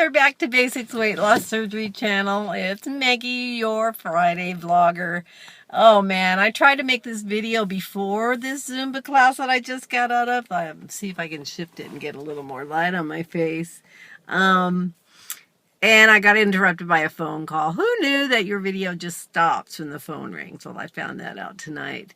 there, Back to Basics Weight Loss Surgery channel. It's Meggie, your Friday vlogger. Oh man, I tried to make this video before this Zumba class that I just got out of. See if I can shift it and get a little more light on my face. And I got interrupted by a phone call. Who knew that your video just stops when the phone rings? Well, I found that out tonight.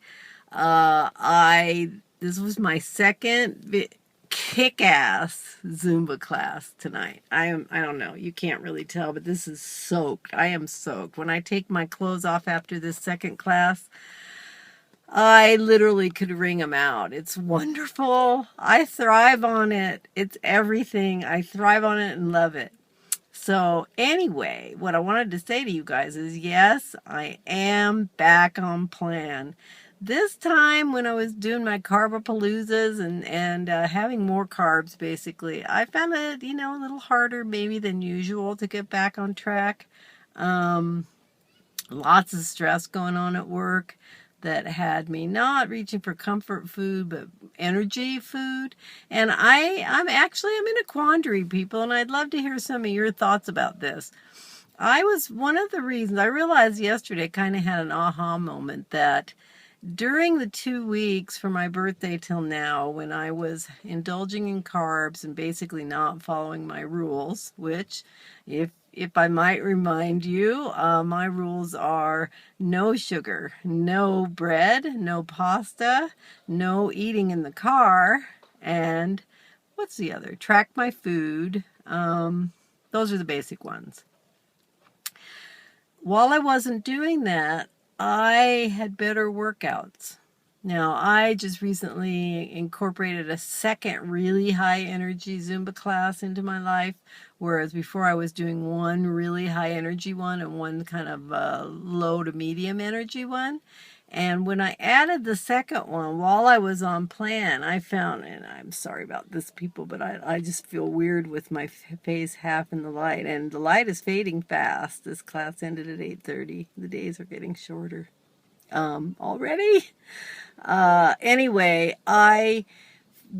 This was my second kick-ass Zumba class tonight. I don't know, you can't really tell, but this is soaked. I am soaked. When I take my clothes off after this second class, I literally could wring them out. It's wonderful. I thrive on it. It's everything. I thrive on it and love it. So anyway, what I wanted to say to you guys is, yes, I am back on plan. This time when I was doing my carbapaloozas and having more carbs, basically, I found it, a little harder maybe than usual to get back on track. Lots of stress going on at work that had me not reaching for comfort food, but energy food. And I'm in a quandary, people, and I'd love to hear some of your thoughts about this. One of the reasons I realized yesterday, kind of had an aha moment, that during the 2 weeks from my birthday till now, when I was indulging in carbs and basically not following my rules, which, if I might remind you, my rules are no sugar, no bread, no pasta, no eating in the car, and what's the other? Track my food. Those are the basic ones. While I wasn't doing that, I had better workouts. Now, I just recently incorporated a second really high energy Zumba class into my life, whereas before I was doing one really high energy one and one kind of low to medium energy one. And when I added the second one, while I was on plan, I found, and I'm sorry about this, people, but I just feel weird with my face half in the light. And the light is fading fast. This class ended at 8:30. The days are getting shorter already. Anyway,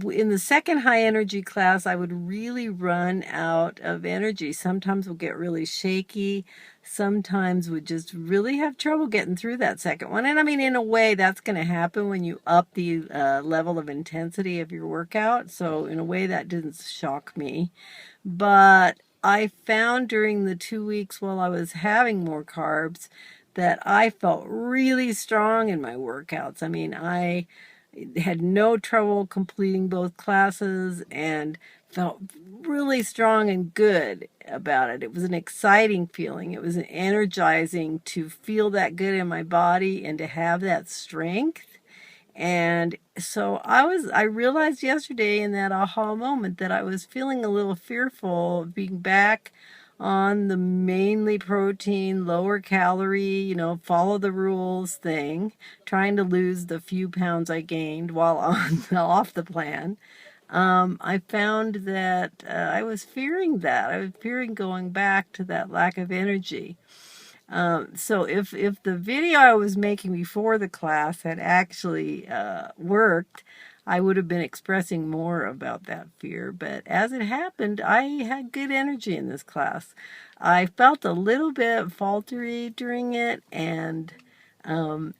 in the second high energy class, I would really run out of energy. Sometimes we'll get really shaky. Sometimes we just really have trouble getting through that second one. And I mean, in a way, that's going to happen when you up the level of intensity of your workout. So in a way, that didn't shock me. But I found during the 2 weeks while I was having more carbs that I felt really strong in my workouts. I mean, I had no trouble completing both classes and felt really strong and good about it. It was an exciting feeling. It was energizing to feel that good in my body and to have that strength. And so I realized yesterday in that aha moment that I was feeling a little fearful of being back on the mainly protein, lower calorie, follow the rules thing, trying to lose the few pounds I gained while off the plan. I found that I was fearing that. I was fearing going back to that lack of energy. So if the video I was making before the class had actually worked, I would have been expressing more about that fear. But as it happened, I had good energy in this class. I felt a little bit faltery during it, and when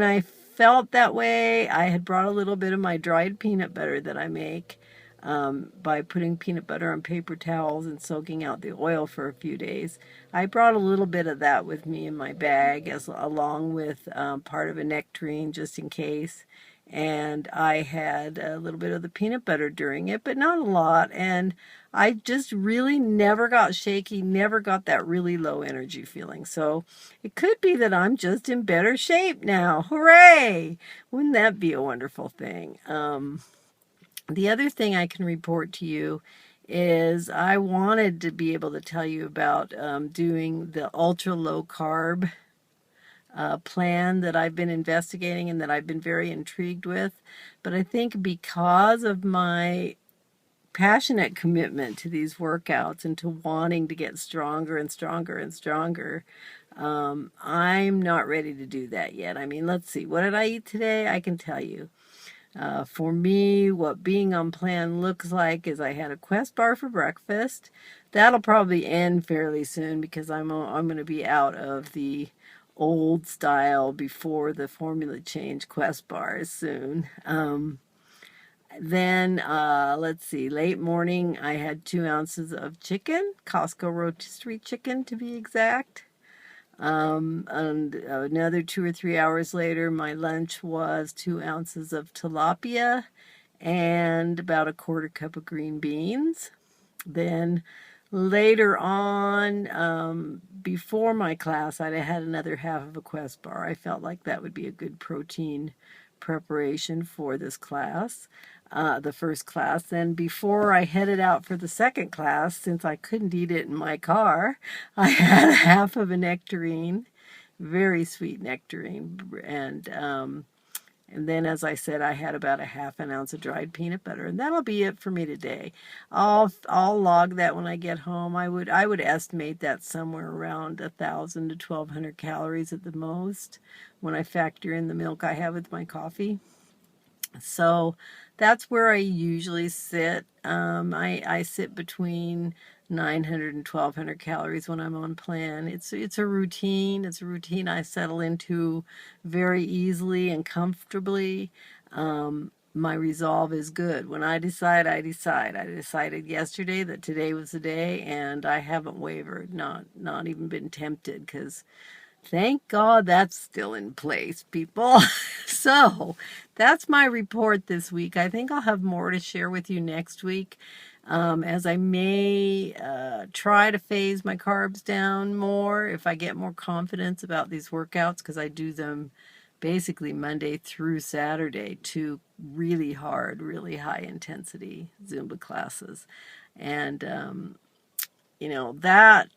I felt that way, I had brought a little bit of my dried peanut butter that I make by putting peanut butter on paper towels and soaking out the oil for a few days. I brought a little bit of that with me in my bag, along with part of a nectarine just in case. And I had a little bit of the peanut butter during it, but not a lot. And I just really never got shaky, never got that really low energy feeling. So it could be that I'm just in better shape now. Hooray! Wouldn't that be a wonderful thing? The other thing I can report to you is I wanted to be able to tell you about doing the ultra low carb plan that I've been investigating and that I've been very intrigued with. But I think because of my passionate commitment to these workouts and to wanting to get stronger and stronger and stronger, I'm not ready to do that yet. I mean, let's see. What did I eat today? I can tell you. For me, what being on plan looks like is I had a Quest bar for breakfast. That'll probably end fairly soon because I'm going to be out of the old style before the formula change Quest bars soon. Then, let's see, late morning, I had 2 ounces of chicken, Costco rotisserie chicken to be exact. And another 2 or 3 hours later, my lunch was 2 ounces of tilapia and about a quarter cup of green beans. Then later on, before my class, I had another half of a Quest bar. I felt like that would be a good protein preparation for this class, the first class. Then before I headed out for the second class, since I couldn't eat it in my car, I had a half of a nectarine, very sweet nectarine, and then, as I said, I had about a half an ounce of dried peanut butter, and that'll be it for me today. I'll log that when I get home. I would estimate that somewhere around 1,000 to 1,200 calories at the most when I factor in the milk I have with my coffee. So that's where I usually sit. I sit between 900 and 1,200 calories when I'm on plan. It's a routine. It's a routine I settle into very easily and comfortably. My resolve is good. When I decide, I decide. I decided yesterday that today was the day, and I haven't wavered, not even been tempted, because thank God that's still in place, people. So that's my report this week. I think I'll have more to share with you next week, as I may try to phase my carbs down more if I get more confidence about these workouts, because I do them basically Monday through Saturday, 2 really hard, really high intensity Zumba classes. And, that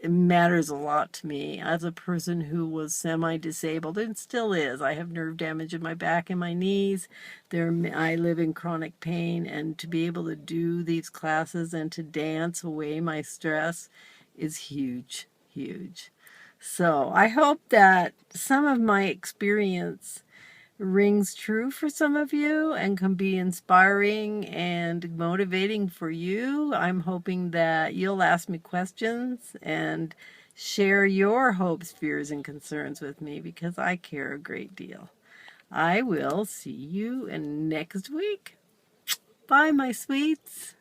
matters a lot to me as a person who was semi-disabled and still is. I have nerve damage in my back and my knees. I live in chronic pain, and to be able to do these classes and to dance away my stress is huge, huge. So I hope that some of my experience rings true for some of you and can be inspiring and motivating for you. I'm hoping that you'll ask me questions and share your hopes, fears, and concerns with me, because I care a great deal. I will see you in next week. Bye, my sweets.